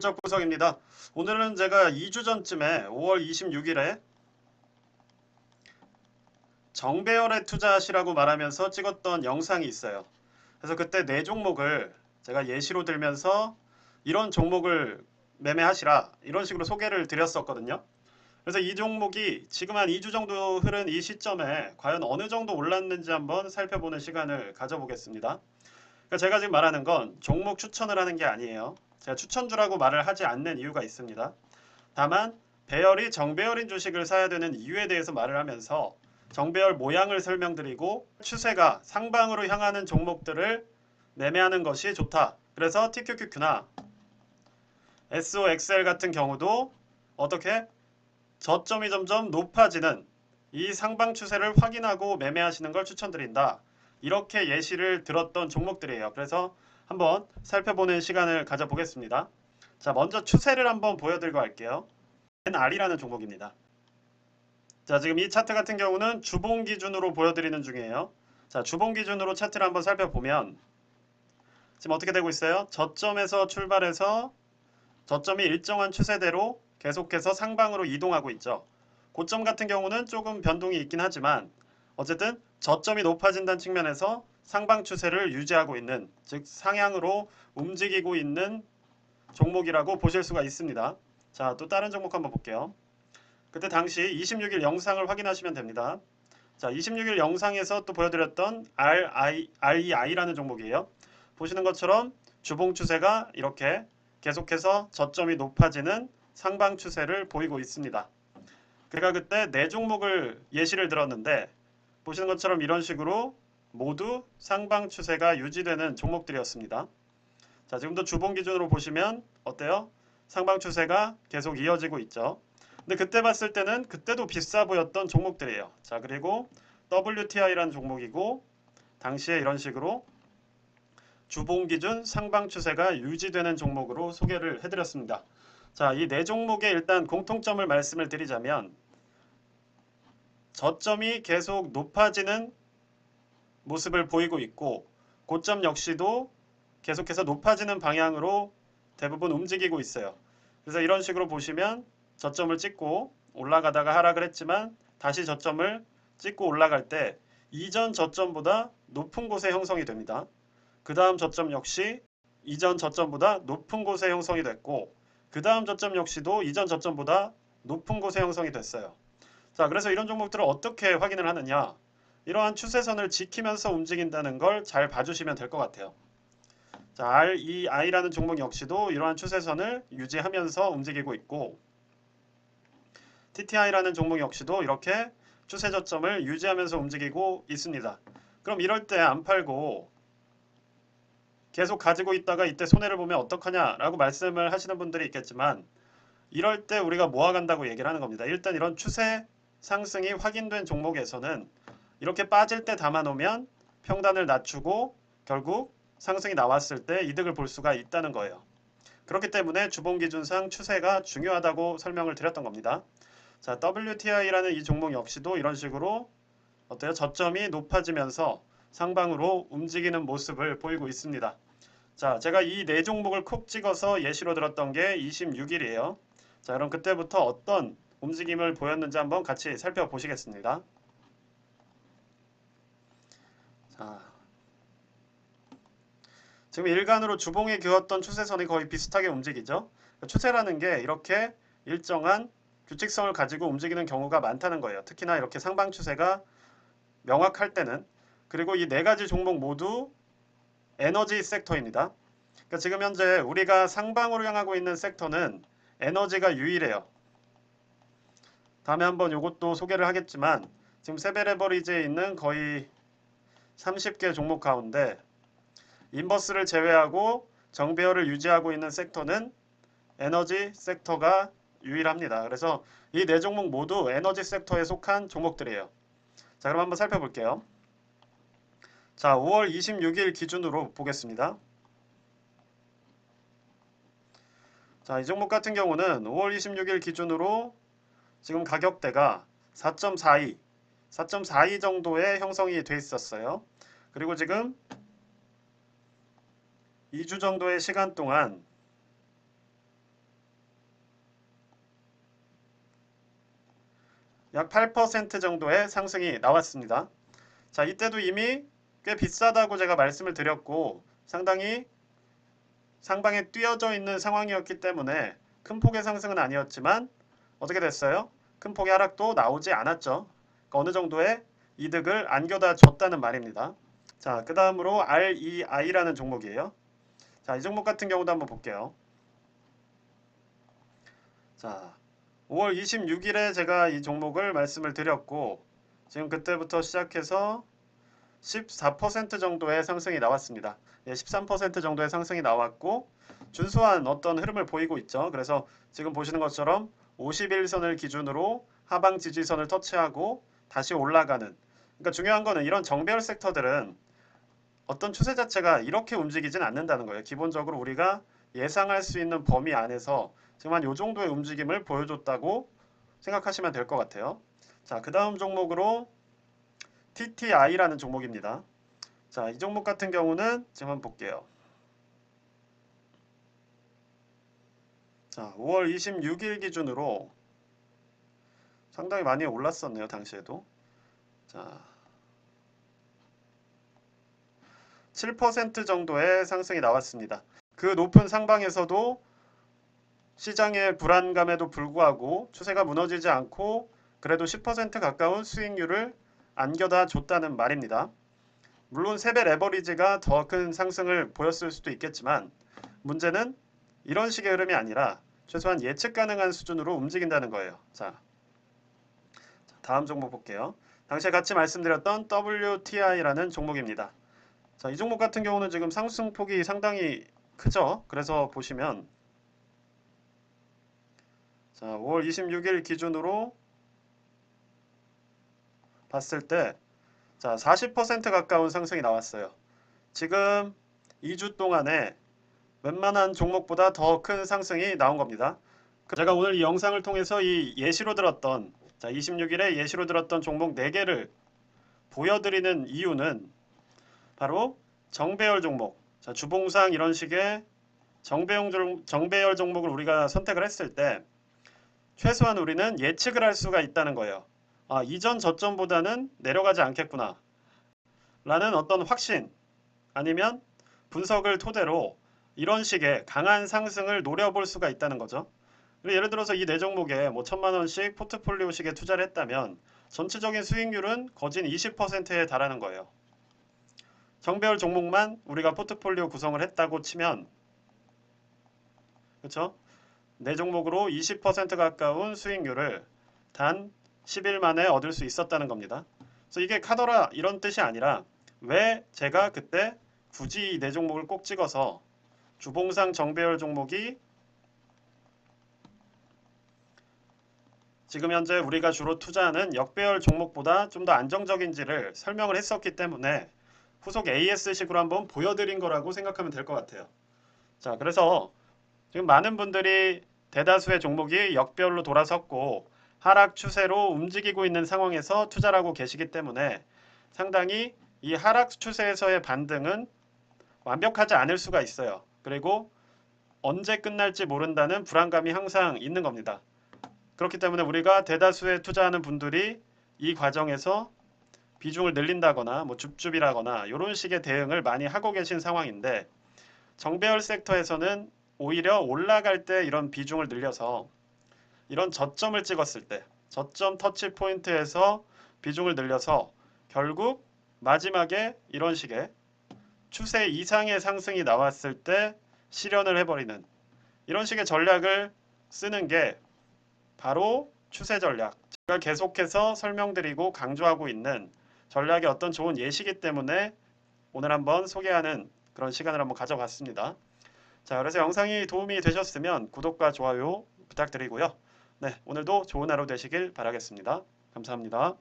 적 분석입니다. 오늘은 제가 2주 전쯤에 5월 26일에 정배열에 투자하시라고 말하면서 찍었던 영상이 있어요. 그래서 그때 네 종목을 제가 예시로 들면서 이런 종목을 매매하시라 이런 식으로 소개를 드렸었거든요. 그래서 이 종목이 지금 한 2주 정도 흐른 이 시점에 과연 어느 정도 올랐는지 한번 살펴보는 시간을 가져보겠습니다. 그러니까 제가 지금 말하는 건 종목 추천을 하는 게 아니에요. 제가 추천주라고 말을 하지 않는 이유가 있습니다. 다만 배열이 정배열인 주식을 사야 되는 이유에 대해서 말을 하면서 정배열 모양을 설명드리고 추세가 상방으로 향하는 종목들을 매매하는 것이 좋다. 그래서 TQQQ나 SOXL 같은 경우도 어떻게 저점이 점점 높아지는 이 상방 추세를 확인하고 매매하시는 걸 추천드린다. 이렇게 예시를 들었던 종목들이에요. 그래서 한번 살펴보는 시간을 가져보겠습니다. 자, 먼저 추세를 한번 보여드리고 할게요. NR이라는 종목입니다. 자, 지금 이 차트 같은 경우는 주봉 기준으로 보여드리는 중이에요. 자, 주봉 기준으로 차트를 한번 살펴보면 지금 어떻게 되고 있어요? 저점에서 출발해서 저점이 일정한 추세대로 계속해서 상방으로 이동하고 있죠. 고점 같은 경우는 조금 변동이 있긴 하지만 어쨌든 저점이 높아진다는 측면에서 상방 추세를 유지하고 있는, 즉 상향으로 움직이고 있는 종목이라고 보실 수가 있습니다. 자, 또 다른 종목 한번 볼게요. 그때 당시 26일 영상을 확인하시면 됩니다. 자, 26일 영상에서 또 보여드렸던 REI라는 종목이에요. 보시는 것처럼 주봉 추세가 이렇게 계속해서 저점이 높아지는 상방 추세를 보이고 있습니다. 제가 그때 네 종목을 예시를 들었는데 보시는 것처럼 이런 식으로 모두 상방 추세가 유지되는 종목들이었습니다. 자, 지금도 주봉 기준으로 보시면 어때요? 상방 추세가 계속 이어지고 있죠. 근데 그때 봤을 때는 그때도 비싸 보였던 종목들이에요. 자, 그리고 WTI라는 종목이고 당시에 이런 식으로 주봉 기준 상방 추세가 유지되는 종목으로 소개를 해드렸습니다. 자, 이 네 종목의 일단 공통점을 말씀을 드리자면 저점이 계속 높아지는 모습을 보이고 있고 고점 역시도 계속해서 높아지는 방향으로 대부분 움직이고 있어요. 그래서 이런 식으로 보시면 저점을 찍고 올라가다가 하락을 했지만 다시 저점을 찍고 올라갈 때 이전 저점보다 높은 곳에 형성이 됩니다. 그 다음 저점 역시 이전 저점보다 높은 곳에 형성이 됐고 그 다음 저점 역시도 이전 저점보다 높은 곳에 형성이 됐어요. 자, 그래서 이런 종목들을 어떻게 확인을 하느냐? 이러한 추세선을 지키면서 움직인다는 걸 잘 봐주시면 될 것 같아요. 자, REI라는 종목 역시도 이러한 추세선을 유지하면서 움직이고 있고 TTI라는 종목 역시도 이렇게 추세 저점을 유지하면서 움직이고 있습니다. 그럼 이럴 때 안 팔고 계속 가지고 있다가 이때 손해를 보면 어떡하냐라고 말씀을 하시는 분들이 있겠지만 이럴 때 우리가 모아간다고 얘기를 하는 겁니다. 일단 이런 추세 상승이 확인된 종목에서는 이렇게 빠질 때 담아놓으면 평단을 낮추고 결국 상승이 나왔을 때 이득을 볼 수가 있다는 거예요. 그렇기 때문에 주봉 기준상 추세가 중요하다고 설명을 드렸던 겁니다. 자, WTI라는 이 종목 역시도 이런 식으로 어때요? 저점이 높아지면서 상방으로 움직이는 모습을 보이고 있습니다. 자, 제가 이 네 종목을 콕 찍어서 예시로 들었던 게 26일이에요. 자, 그럼 그때부터 어떤 움직임을 보였는지 한번 같이 살펴보시겠습니다. 자, 지금 일간으로 주봉에 그었던 추세선이 거의 비슷하게 움직이죠. 추세라는 게 이렇게 일정한 규칙성을 가지고 움직이는 경우가 많다는 거예요. 특히나 이렇게 상방 추세가 명확할 때는. 그리고 이 네 가지 종목 모두 에너지 섹터입니다. 그러니까 지금 현재 우리가 상방으로 향하고 있는 섹터는 에너지가 유일해요. 다음에 한번 이것도 소개를 하겠지만 지금 세베레버리지에 있는 거의 30개 종목 가운데 인버스를 제외하고 정배열을 유지하고 있는 섹터는 에너지 섹터가 유일합니다. 그래서 이 네 종목 모두 에너지 섹터에 속한 종목들이에요. 자, 그럼 한번 살펴볼게요. 자, 5월 26일 기준으로 보겠습니다. 자, 이 종목 같은 경우는 5월 26일 기준으로 지금 가격대가 4.42, 4.42 정도의 형성이 돼 있었어요. 그리고 지금 2주 정도의 시간 동안 약 8% 정도의 상승이 나왔습니다. 자, 이때도 이미 꽤 비싸다고 제가 말씀을 드렸고 상당히 상방에 뛰어져 있는 상황이었기 때문에 큰 폭의 상승은 아니었지만 어떻게 됐어요? 큰 폭의 하락도 나오지 않았죠. 그러니까 어느 정도의 이득을 안겨다 줬다는 말입니다. 자, 그 다음으로 REI라는 종목이에요. 자, 이 종목 같은 경우도 한번 볼게요. 자, 5월 26일에 제가 이 종목을 말씀을 드렸고 지금 그때부터 시작해서 14% 정도의 상승이 나왔습니다. 예, 13% 정도의 상승이 나왔고 준수한 어떤 흐름을 보이고 있죠. 그래서 지금 보시는 것처럼 51선을 기준으로 하방 지지선을 터치하고 다시 올라가는, 그러니까 중요한 거는 이런 정배열 섹터들은 어떤 추세 자체가 이렇게 움직이진 않는다는 거예요. 기본적으로 우리가 예상할 수 있는 범위 안에서 지금 한 요 정도의 움직임을 보여줬다고 생각하시면 될 것 같아요. 자, 그 다음 종목으로 TTI라는 종목입니다. 자, 이 종목 같은 경우는 지금 한번 볼게요. 자, 5월 26일 기준으로 상당히 많이 올랐었네요. 당시에도. 자, 7% 정도의 상승이 나왔습니다. 그 높은 상방에서도 시장의 불안감에도 불구하고 추세가 무너지지 않고 그래도 10% 가까운 수익률을 안겨다 줬다는 말입니다. 물론 3배 레버리지가 더 큰 상승을 보였을 수도 있겠지만 문제는 이런 식의 흐름이 아니라 최소한 예측 가능한 수준으로 움직인다는 거예요. 자, 다음 종목 볼게요. 당시에 같이 말씀드렸던 WTI라는 종목입니다. 자, 이 종목 같은 경우는 지금 상승폭이 상당히 크죠. 그래서 보시면 자, 5월 26일 기준으로 봤을 때 자, 40% 가까운 상승이 나왔어요. 지금 2주 동안에 웬만한 종목보다 더 큰 상승이 나온 겁니다. 제가 오늘 이 영상을 통해서 이 예시로 들었던 자, 26일에 예시로 들었던 종목 4개를 보여드리는 이유는 바로 정배열 종목, 자, 주봉상 이런 식의 정배열 종목을 우리가 선택을 했을 때 최소한 우리는 예측을 할 수가 있다는 거예요. 아, 이전 저점보다는 내려가지 않겠구나 라는 어떤 확신 아니면 분석을 토대로 이런 식의 강한 상승을 노려볼 수가 있다는 거죠. 예를 들어서 이 4종목에 뭐 1000만원씩 포트폴리오식에 투자를 했다면 전체적인 수익률은 거진 20%에 달하는 거예요. 정배열 종목만 우리가 포트폴리오 구성을 했다고 치면 그렇죠? 4종목으로 20% 가까운 수익률을 단 10일 만에 얻을 수 있었다는 겁니다. 그래서 이게 카더라 이런 뜻이 아니라 왜 제가 그때 굳이 이 4종목을 꼭 찍어서 주봉상 정배열 종목이 지금 현재 우리가 주로 투자하는 역배열 종목보다 좀 더 안정적인지를 설명을 했었기 때문에 후속 AS식으로 한번 보여드린 거라고 생각하면 될 것 같아요. 자, 그래서 지금 많은 분들이 대다수의 종목이 역배열로 돌아섰고 하락 추세로 움직이고 있는 상황에서 투자를 하고 계시기 때문에 상당히 이 하락 추세에서의 반등은 완벽하지 않을 수가 있어요. 그리고 언제 끝날지 모른다는 불안감이 항상 있는 겁니다. 그렇기 때문에 우리가 대다수의 투자하는 분들이 이 과정에서 비중을 늘린다거나 뭐 줍줍이라거나 이런 식의 대응을 많이 하고 계신 상황인데 정배열 섹터에서는 오히려 올라갈 때 이런 비중을 늘려서 이런 저점을 찍었을 때 저점 터치 포인트에서 비중을 늘려서 결국 마지막에 이런 식의 추세 이상의 상승이 나왔을 때 실현을 해버리는 이런 식의 전략을 쓰는 게 바로 추세 전략. 제가 계속해서 설명드리고 강조하고 있는 전략의 어떤 좋은 예시이기 때문에 오늘 한번 소개하는 그런 시간을 한번 가져봤습니다. 자, 그래서 영상이 도움이 되셨으면 구독과 좋아요 부탁드리고요. 네, 오늘도 좋은 하루 되시길 바라겠습니다. 감사합니다.